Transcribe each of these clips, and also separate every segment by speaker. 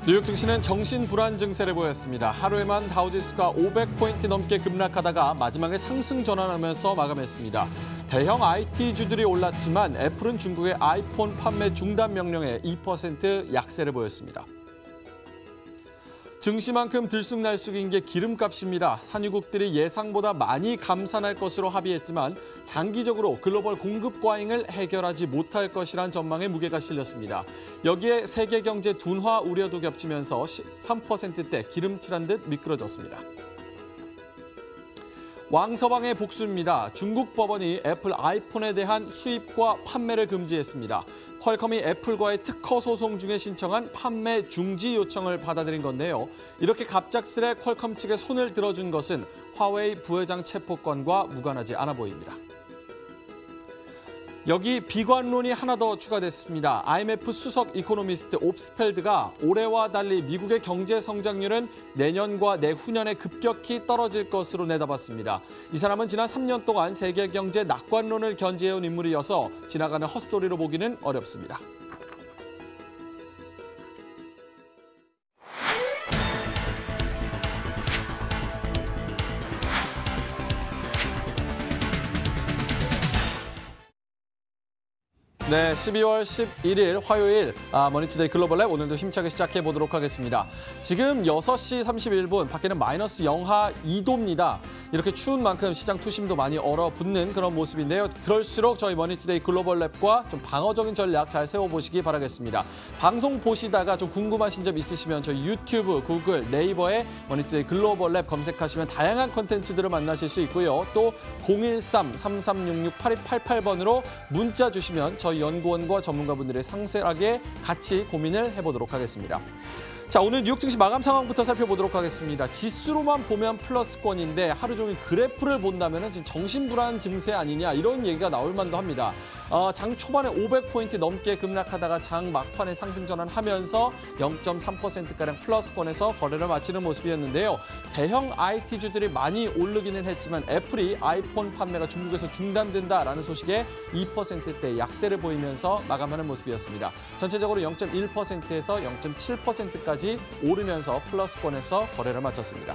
Speaker 1: 뉴욕 증시는 정신 불안 증세를 보였습니다. 하루에만 다우지수가 500포인트 넘게 급락하다가 마지막에 상승 전환하면서 마감했습니다. 대형 IT주들이 올랐지만 애플은 중국의 아이폰 판매 중단 명령에 2% 약세를 보였습니다. 증시만큼 들쑥날쑥인 게 기름값입니다. 산유국들이 예상보다 많이 감산할 것으로 합의했지만 장기적으로 글로벌 공급 과잉을 해결하지 못할 것이란 전망에 무게가 실렸습니다. 여기에 세계 경제 둔화 우려도 겹치면서 3%대 기름칠한 듯 미끄러졌습니다. 왕서방의 복수입니다. 중국 법원이 애플 아이폰에 대한 수입과 판매를 금지했습니다. 퀄컴이 애플과의 특허 소송 중에 신청한 판매 중지 요청을 받아들인 건데요. 이렇게 갑작스레 퀄컴 측에 손을 들어준 것은 화웨이 부회장 체포건과 무관하지 않아 보입니다. 여기 비관론이 하나 더 추가됐습니다. IMF 수석 이코노미스트 옵스펠드가 올해와 달리 미국의 경제 성장률은 내년과 내후년에 급격히 떨어질 것으로 내다봤습니다. 이 사람은 지난 3년 동안 세계 경제 낙관론을 견지해온 인물이어서 지나가는 헛소리로 보기는 어렵습니다. 네, 12월 11일 화요일 머니투데이 글로벌 랩 오늘도 힘차게 시작해 보도록 하겠습니다. 지금 6시 31분 밖에는 마이너스 영하 2도입니다. 이렇게 추운 만큼 시장 투심도 많이 얼어붙는 그런 모습인데요. 그럴수록 저희 머니투데이 글로벌 랩과 좀 방어적인 전략 잘 세워보시기 바라겠습니다. 방송 보시다가 좀 궁금하신 점 있으시면 저희 유튜브, 구글, 네이버에 머니투데이 글로벌 랩 검색하시면 다양한 콘텐츠들을 만나실 수 있고요. 또 013-3366-8288번으로 문자 주시면 저희 연구원과 전문가분들이 상세하게 같이 고민을 해보도록 하겠습니다. 자, 오늘 뉴욕 증시 마감 상황부터 살펴보도록 하겠습니다. 지수로만 보면 플러스권인데 하루 종일 그래프를 본다면 지금 정신불안 증세 아니냐 이런 얘기가 나올 만도 합니다. 장 초반에 500포인트 넘게 급락하다가 장 막판에 상승 전환하면서 0.3%가량 플러스권에서 거래를 마치는 모습이었는데요. 대형 IT주들이 많이 오르기는 했지만 애플이 아이폰 판매가 중국에서 중단된다라는 소식에 2%대 약세를 보이면서 마감하는 모습이었습니다. 전체적으로 0.1%에서 0.7%까지 오르면서 플러스권에서 거래를 마쳤습니다.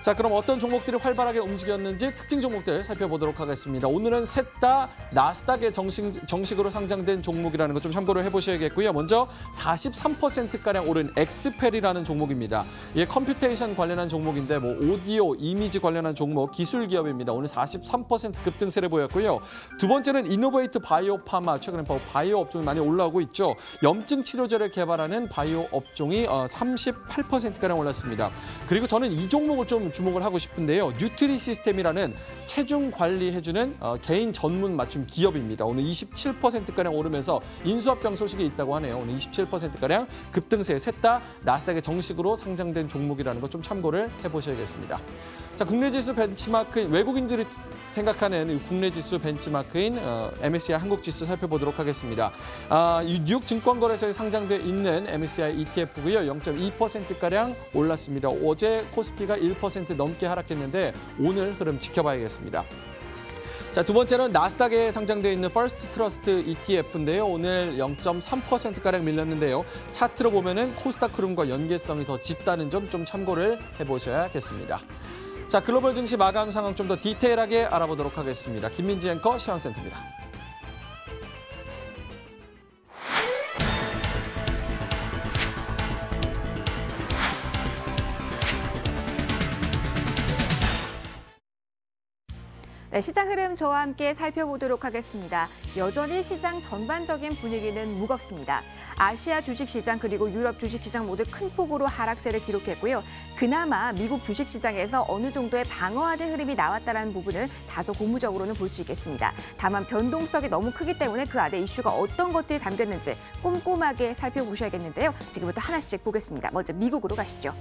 Speaker 1: 자, 그럼 어떤 종목들이 활발하게 움직였는지 특징 종목들 살펴보도록 하겠습니다. 오늘은 셋 다 나스닥에 정식으로 상장된 종목이라는 거 좀 참고를 해보셔야겠고요. 먼저 43%가량 오른 엑스펠이라는 종목입니다. 이게 컴퓨테이션 관련한 종목인데 오디오, 이미지 관련한 종목, 기술 기업입니다. 오늘 43% 급등세를 보였고요. 두 번째는 이노베이트 바이오파마, 최근에 바이오 업종이 많이 올라오고 있죠. 염증 치료제를 개발하는 바이오 업종이 38%가량 올랐습니다. 그리고 저는 이 종목을 좀 주목을 하고 싶은데요. 뉴트리 시스템이라는 체중 관리해주는 개인 전문 맞춤 기업입니다. 오늘 27%가량 오르면서 인수합병 소식이 있다고 하네요. 오늘 27%가량 급등세, 셋 다 나스닥에 정식으로 상장된 종목이라는 거 좀 참고를 해보셔야겠습니다. 자, 국내 지수 벤치마크인 외국인들이 생각하는 국내 지수 벤치마크인 MSCI 한국 지수 살펴보도록 하겠습니다. 뉴욕 증권거래소에 상장돼 있는 MSCI ETF고요. 0.2%가량 올랐습니다. 어제 코스피가 1% 넘게 하락했는데 오늘 흐름 지켜봐야겠습니다. 자, 두 번째는 나스닥에 상장되어 있는 퍼스트 트러스트 ETF인데요. 오늘 0.3%가량 밀렸는데요. 차트로 보면은 코스닥 흐름과 연계성이 더 짙다는 점 좀 참고를 해보셔야겠습니다. 자, 글로벌 증시 마감 상황 좀 더 디테일하게 알아보도록 하겠습니다. 김민지 앵커 시황센터입니다.
Speaker 2: 네, 시장 흐름 저와 함께 살펴보도록 하겠습니다. 여전히 시장 전반적인 분위기는 무겁습니다. 아시아 주식시장 그리고 유럽 주식시장 모두 큰 폭으로 하락세를 기록했고요. 그나마 미국 주식시장에서 어느 정도의 방어하는 흐름이 나왔다는 부분은 다소 고무적으로는 볼 수 있겠습니다. 다만 변동성이 너무 크기 때문에 그 안에 이슈가 어떤 것들이 담겼는지 꼼꼼하게 살펴보셔야겠는데요. 지금부터 하나씩 보겠습니다. 먼저 미국으로 가시죠.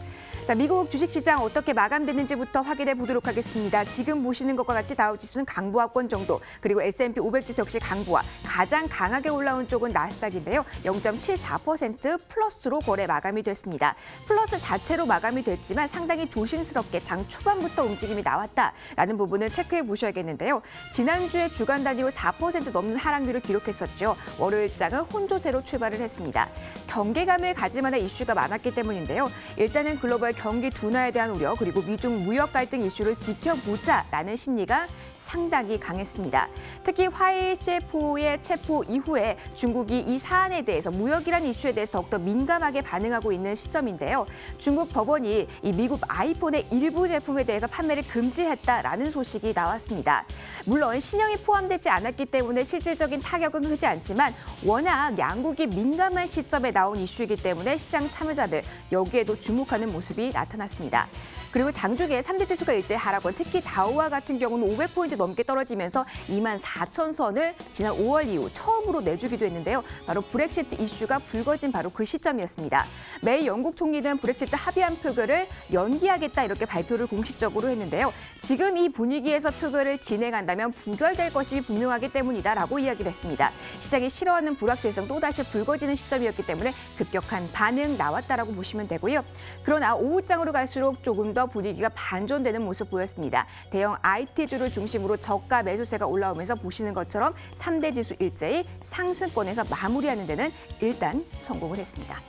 Speaker 2: 자, 미국 주식시장 어떻게 마감됐는지부터 확인해 보도록 하겠습니다. 지금 보시는 것과 같이 다우지수 지수는 강보합권 정도, 그리고 S&P 500 지수 역시 강보와 가장 강하게 올라온 쪽은 나스닥인데요. 0.74% 플러스로 거래 마감이 됐습니다. 플러스 자체로 마감이 됐지만 상당히 조심스럽게 장 초반부터 움직임이 나왔다라는 부분을 체크해 보셔야겠는데요. 지난주에 주간 단위로 4% 넘는 하락률을 기록했었죠. 월요일장은 혼조세로 출발을 했습니다. 경계감을 가질 만한 이슈가 많았기 때문인데요. 일단은 글로벌 경기 둔화에 대한 우려, 그리고 미중 무역 갈등 이슈를 지켜보자라는 심리가 상당히 강했습니다. 특히 화웨이 CFO의 체포 이후에 중국이 이 사안에 대해서 무역이라는 이슈에 대해서 더욱더 민감하게 반응하고 있는 시점인데요. 중국 법원이 이 미국 아이폰의 일부 제품에 대해서 판매를 금지했다라는 소식이 나왔습니다. 물론 신형이 포함되지 않았기 때문에 실질적인 타격은 크지 않지만 워낙 양국이 민감한 시점에 나온 이슈이기 때문에 시장 참여자들 여기에도 주목하는 모습이 나타났습니다. 그리고 장중에 3대 지수가 일제 하락원, 특히 다우와 같은 경우는 500포인트 넘게 떨어지면서 24,000선을 지난 5월 이후 처음으로 내주기도 했는데요. 바로 브렉시트 이슈가 불거진 바로 그 시점이었습니다. 메이 영국 총리는 브렉시트 합의안 표결을 연기하겠다 이렇게 발표를 공식적으로 했는데요. 지금 이 분위기에서 표결을 진행한다면 부결될 것이 분명하기 때문이다라고 이야기를 했습니다. 시장이 싫어하는 불확실성 또다시 불거지는 시점이었기 때문에 급격한 반응 나왔다라고 보시면 되고요. 그러나 오후장으로 갈수록 조금 더 분위기가 반전되는 모습 보였습니다. 대형 IT주를 중심으로 저가 매수세가 올라오면서 보시는 것처럼 3대 지수 일제히 상승권에서 마무리하는 데는 일단 성공을 했습니다.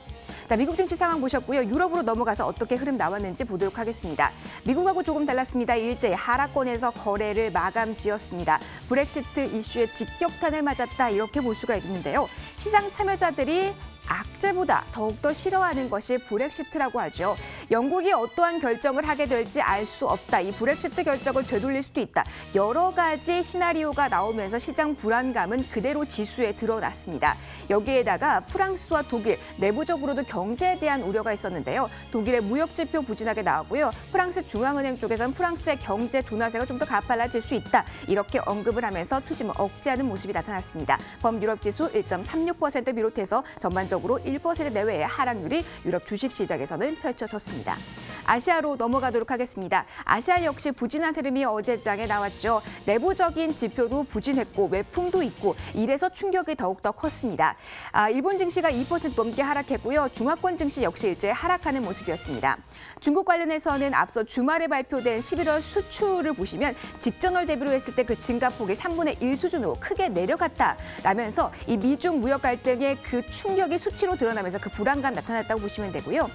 Speaker 2: 자, 미국 증시 상황 보셨고요. 유럽으로 넘어가서 어떻게 흐름 나왔는지 보도록 하겠습니다. 미국하고 조금 달랐습니다. 일제히 하락권에서 거래를 마감 지었습니다. 브렉시트 이슈에 직격탄을 맞았다 이렇게 볼 수가 있는데요. 시장 참여자들이 악재보다 더욱더 싫어하는 것이 브렉시트라고 하죠. 영국이 어떠한 결정을 하게 될지 알 수 없다. 이 브렉시트 결정을 되돌릴 수도 있다. 여러 가지 시나리오가 나오면서 시장 불안감은 그대로 지수에 드러났습니다. 여기에다가 프랑스와 독일, 내부적으로도 경제에 대한 우려가 있었는데요. 독일의 무역지표 부진하게 나왔고요. 프랑스 중앙은행 쪽에서는 프랑스의 경제 둔화세가 좀 더 가팔라질 수 있다. 이렇게 언급을 하면서 투짐을 억제하는 모습이 나타났습니다. 범유럽지수 1.36% 비롯해서 전반적으로 1% 내외의 하락률이 유럽 주식시장에서는 펼쳐졌습니다. 아시아로 넘어가도록 하겠습니다. 아시아 역시 부진한 흐름이 어제장에 나왔죠. 내부적인 지표도 부진했고 외풍도 있고 이래서 충격이 더욱더 컸습니다. 일본 증시가 2% 넘게 하락했고요. 중화권 증시 역시 일제 하락하는 모습이었습니다. 중국 관련해서는 앞서 주말에 발표된 11월 수출을 보시면 직전월 대비로 했을 때 그 증가폭이 3분의 1 수준으로 크게 내려갔다라면서 이 미중 무역 갈등의 그 충격이 수치로 드러나면서 그 불안감 나타났다고 보시면 되고요.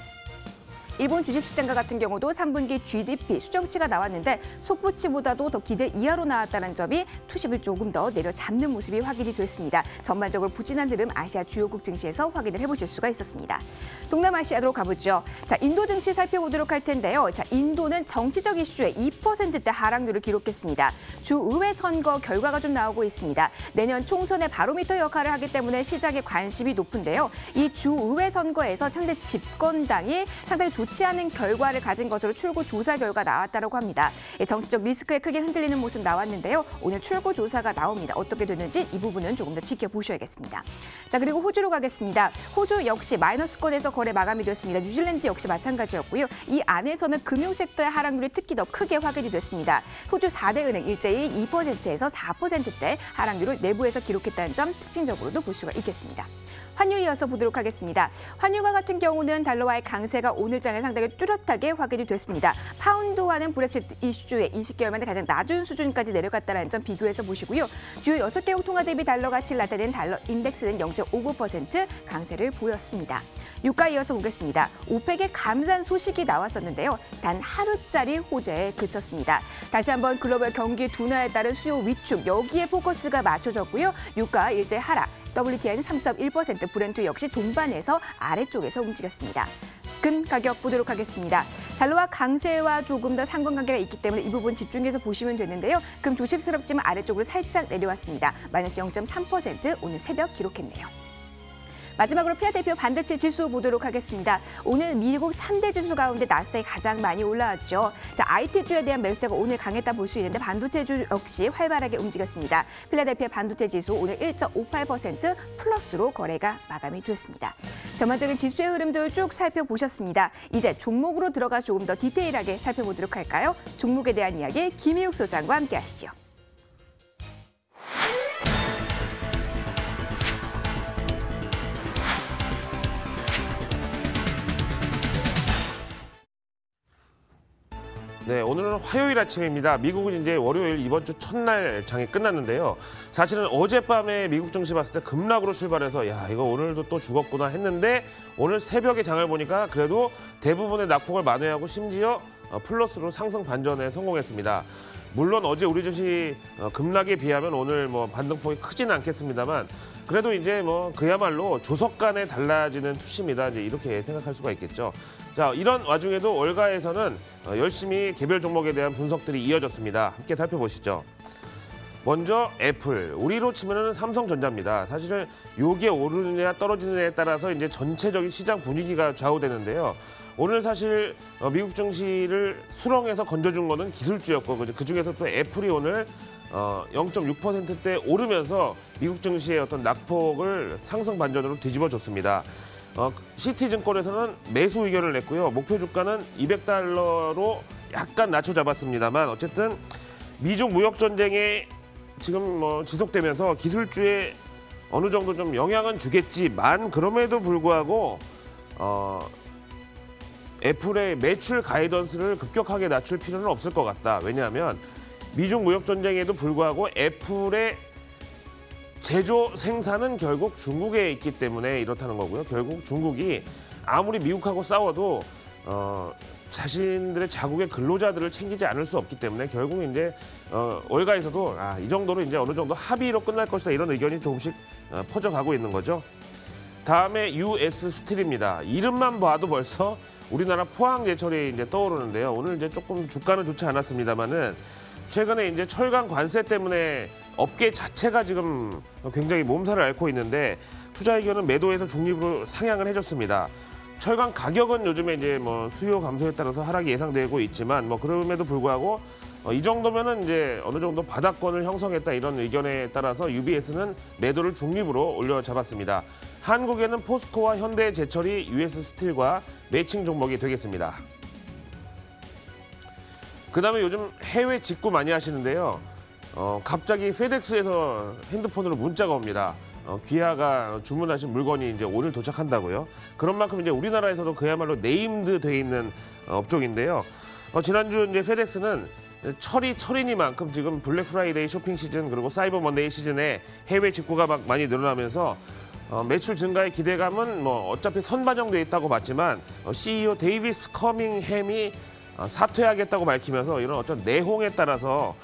Speaker 2: 일본 주식시장과 같은 경우도 3분기 GDP 수정치가 나왔는데 속보치보다도 더 기대 이하로 나왔다는 점이 투심을 조금 더 내려잡는 모습이 확인이 됐습니다. 전반적으로 부진한 흐름 아시아 주요국 증시에서 확인을 해보실 수가 있었습니다. 동남아시아로 가보죠. 자, 인도 증시 살펴보도록 할 텐데요. 자, 인도는 정치적 이슈에 2%대 하락률을 기록했습니다. 주의회 선거 결과가 좀 나오고 있습니다. 내년 총선의 바로미터 역할을 하기 때문에 시장의 관심이 높은데요. 이 주의회 선거에서 상대 집권당이 상당히 좋지 않은 결과를 가진 것으로 출구 조사 결과 나왔다고 합니다. 정치적 리스크에 크게 흔들리는 모습 나왔는데요. 오늘 출구 조사가 나옵니다. 어떻게 되는지 이 부분은 조금 더 지켜보셔야겠습니다. 자, 그리고 호주로 가겠습니다. 호주 역시 마이너스권에서 거래 마감이 됐습니다. 뉴질랜드 역시 마찬가지였고요. 이 안에서는 금융섹터의 하락률이 특히 더 크게 확인이 됐습니다. 호주 4대 은행 일제히 2%에서 4%대 하락률을 내부에서 기록했다는 점 특징적으로도 볼 수가 있겠습니다. 환율 이어서 보도록 하겠습니다. 환율과 같은 경우는 달러와의 강세가 오늘 장에 상당히 뚜렷하게 확인이 됐습니다. 파운드와는 브렉시트 이슈에 20개월 만에 가장 낮은 수준까지 내려갔다는 점 비교해서 보시고요. 주요 6개국 통화 대비 달러 가치를 나타낸 달러 인덱스는 0.59% 강세를 보였습니다. 유가 이어서 보겠습니다. 오펙의 감산 소식이 나왔었는데요. 단 하루짜리 호재에 그쳤습니다. 다시 한번 글로벌 경기 둔화에 따른 수요 위축, 여기에 포커스가 맞춰졌고요. 유가 일제 하락. WTI는 3.1%, 브렌트 역시 동반해서 아래쪽에서 움직였습니다. 금 가격 보도록 하겠습니다. 달러와 강세와 조금 더 상관관계가 있기 때문에 이 부분 집중해서 보시면 되는데요. 금 조심스럽지만 아래쪽으로 살짝 내려왔습니다. 마이너스 0.3% 오늘 새벽 기록했네요. 마지막으로 필라델피아 반도체 지수 보도록 하겠습니다. 오늘 미국 3대 지수 가운데 나스닥이 가장 많이 올라왔죠. 자, IT주에 대한 매수세가 오늘 강했다 볼 수 있는데 반도체주 역시 활발하게 움직였습니다. 필라델피아 반도체 지수 오늘 1.58% 플러스로 거래가 마감이 됐습니다. 전반적인 지수의 흐름들 쭉 살펴보셨습니다. 이제 종목으로 들어가 조금 더 디테일하게 살펴보도록 할까요? 종목에 대한 이야기 김희욱 소장과 함께 하시죠.
Speaker 3: 네, 오늘은 화요일 아침입니다. 미국은 이제 월요일 이번 주 첫날 장이 끝났는데요. 사실은 어젯밤에 미국 증시 봤을 때 급락으로 출발해서 야, 이거 오늘도 또 죽었구나 했는데 오늘 새벽에 장을 보니까 그래도 대부분의 낙폭을 만회하고 심지어 플러스로 상승 반전에 성공했습니다. 물론 어제 우리 증시 급락에 비하면 오늘 뭐 반등폭이 크지는 않겠습니다만 그래도 이제 뭐 그야말로 조석 간에 달라지는 투시입니다. 이제 이렇게 생각할 수가 있겠죠. 자, 이런 와중에도 월가에서는 열심히 개별 종목에 대한 분석들이 이어졌습니다. 함께 살펴보시죠. 먼저 애플, 우리로 치면은 삼성전자입니다. 사실은 요게 오르느냐 떨어지느냐에 따라서 이제 전체적인 시장 분위기가 좌우되는데요. 오늘 사실 미국 증시를 수렁에서 건져준 거는 기술주였고 그 중에서 또 애플이 오늘 0.6%대 오르면서 미국 증시의 어떤 낙폭을 상승 반전으로 뒤집어줬습니다. 시티증권에서는 매수 의견을 냈고요. 목표 주가는 $200로 약간 낮춰 잡았습니다만 어쨌든 미중 무역 전쟁에 지금 뭐 지속되면서 기술주에 어느 정도 좀 영향은 주겠지만 그럼에도 불구하고 애플의 매출 가이던스를 급격하게 낮출 필요는 없을 것 같다. 왜냐하면 미중 무역 전쟁에도 불구하고 애플의 제조 생산은 결국 중국에 있기 때문에 이렇다는 거고요. 결국 중국이 아무리 미국하고 싸워도 자신들의 자국의 근로자들을 챙기지 않을 수 없기 때문에 결국 이제 월가에서도 이 정도로 이제 어느 정도 합의로 끝날 것이다 이런 의견이 조금씩 퍼져가고 있는 거죠. 다음에 US 스틸입니다. 이름만 봐도 벌써 우리나라 포항제철이 이제 떠오르는데요. 오늘 이제 조금 주가는 좋지 않았습니다만은 최근에 이제 철강 관세 때문에 업계 자체가 지금 굉장히 몸살을 앓고 있는데 투자 의견은 매도에서 중립으로 상향을 해줬습니다. 철강 가격은 요즘에 이제 뭐 수요 감소에 따라서 하락이 예상되고 있지만 뭐 그럼에도 불구하고 이 정도면은 이제 어느 정도 바닥권을 형성했다 이런 의견에 따라서 UBS는 매도를 중립으로 올려 잡았습니다. 한국에는 포스코와 현대제철이 US 스틸과 매칭 종목이 되겠습니다. 그다음에 요즘 해외 직구 많이 하시는데요. 갑자기 페덱스에서 핸드폰으로 문자가 옵니다. 귀하가 주문하신 물건이 이제 오늘 도착한다고요. 그런 만큼 이제 우리나라에서도 그야말로 네임드 돼 있는 업종인데요. 지난주 이제 페덱스는 철이니만큼 지금 블랙 프라이데이 쇼핑 시즌 그리고 사이버 먼데이 시즌에 해외 직구가 막 많이 늘어나면서 매출 증가의 기대감은 뭐 어차피 선반영돼 있다고 봤지만 CEO 데이비스 커밍햄이 사퇴하겠다고 밝히면서 이런 어떤 내홍에 따라서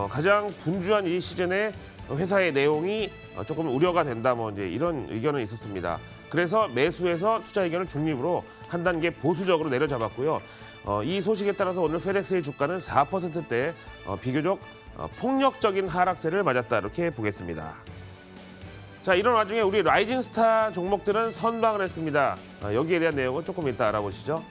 Speaker 3: 가장 분주한 이 시즌에 회사의 내용이 조금 우려가 된다 뭐 이제 이런 의견은 있었습니다. 그래서 매수해서 투자 의견을 중립으로 한 단계 보수적으로 내려잡았고요. 이 소식에 따라서 오늘 페덱스의 주가는 4%대 비교적 폭력적인 하락세를 맞았다 이렇게 보겠습니다. 자, 이런 와중에 우리 라이징 스타 종목들은 선방을 했습니다. 여기에 대한 내용은 조금 이따 알아보시죠.